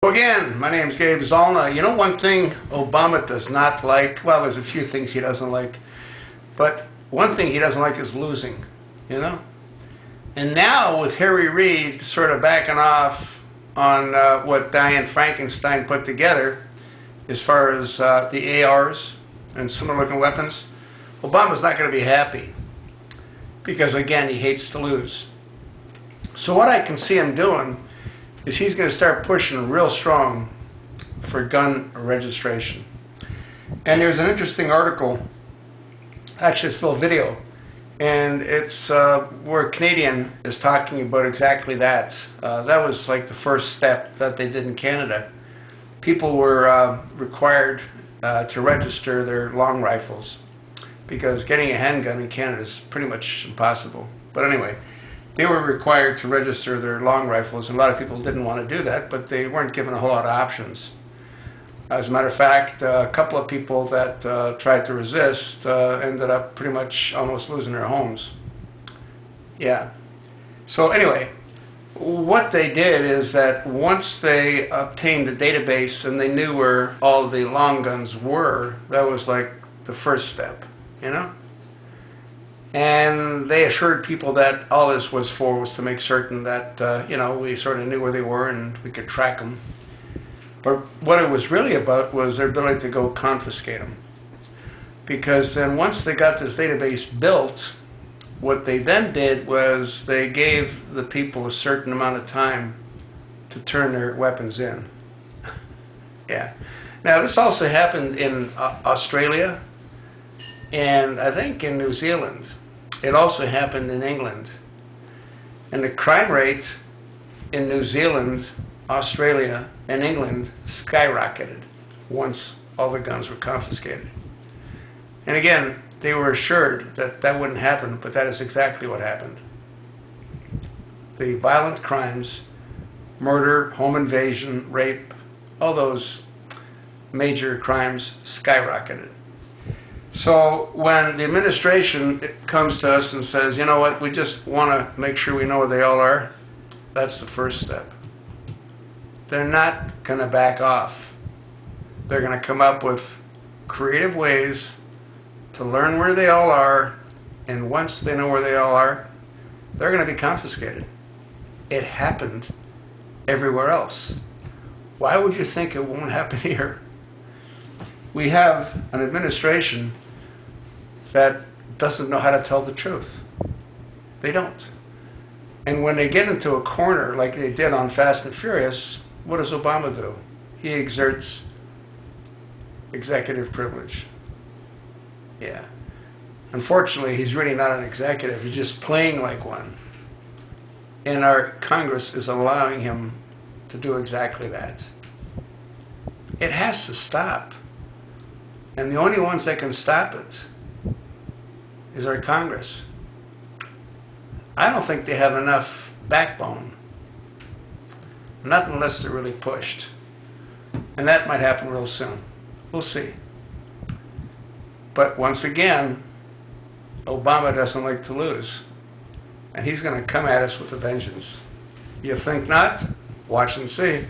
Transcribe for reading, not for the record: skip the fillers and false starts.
Again, my name is Gabe Zollner. You know, one thing Obama does not like, well, there's a few things he doesn't like, but one thing he doesn't like is losing, you know? And now with Harry Reid sort of backing off on what Diane Frankenstein put together as far as the ARs and similar looking weapons, Obama's not going to be happy because, again, he hates to lose. So what I can see him doing is he's going to start pushing real strong for gun registration. And there's an interesting article, actually it's a little video, and it's where a Canadian is talking about exactly that. That was like the first step that they did in Canada. People were required to register their long rifles because getting a handgun in Canada is pretty much impossible. But anyway, they were required to register their long rifles, and a lot of people didn't want to do that, but they weren't given a whole lot of options. As a matter of fact, a couple of people that tried to resist ended up pretty much almost losing their homes. Yeah. So anyway, what they did is that once they obtained the database and they knew where all the long guns were, that was like the first step, you know? And they assured people that all this was for was to make certain that, you know, we sort of knew where they were and we could track them. But what it was really about was their ability to go confiscate them. Because then once they got this database built, what they then did was they gave the people a certain amount of time to turn their weapons in. Yeah. Now, this also happened in Australia and I think in New Zealand. It also happened in England. And the crime rate in New Zealand, Australia, and England skyrocketed once all the guns were confiscated. And again, they were assured that that wouldn't happen, but that is exactly what happened. The violent crimes, murder, home invasion, rape, all those major crimes skyrocketed. So when the administration comes to us and says, you know what, we just want to make sure we know where they all are, that's the first step. They're not going to back off. They're going to come up with creative ways to learn where they all are, and once they know where they all are, they're going to be confiscated. It happened everywhere else. Why would you think it won't happen here? We have an administration that doesn't know how to tell the truth. They don't. And when they get into a corner like they did on Fast and Furious, what does Obama do? He exerts executive privilege. Yeah. Unfortunately, he's really not an executive. He's just playing like one. And our Congress is allowing him to do exactly that. It has to stop. And the only ones that can stop it is our Congress. I don't think they have enough backbone. Not unless they're really pushed. And that might happen real soon. We'll see. But once again, Obama doesn't like to lose. And he's going to come at us with a vengeance. You think not? Watch and see.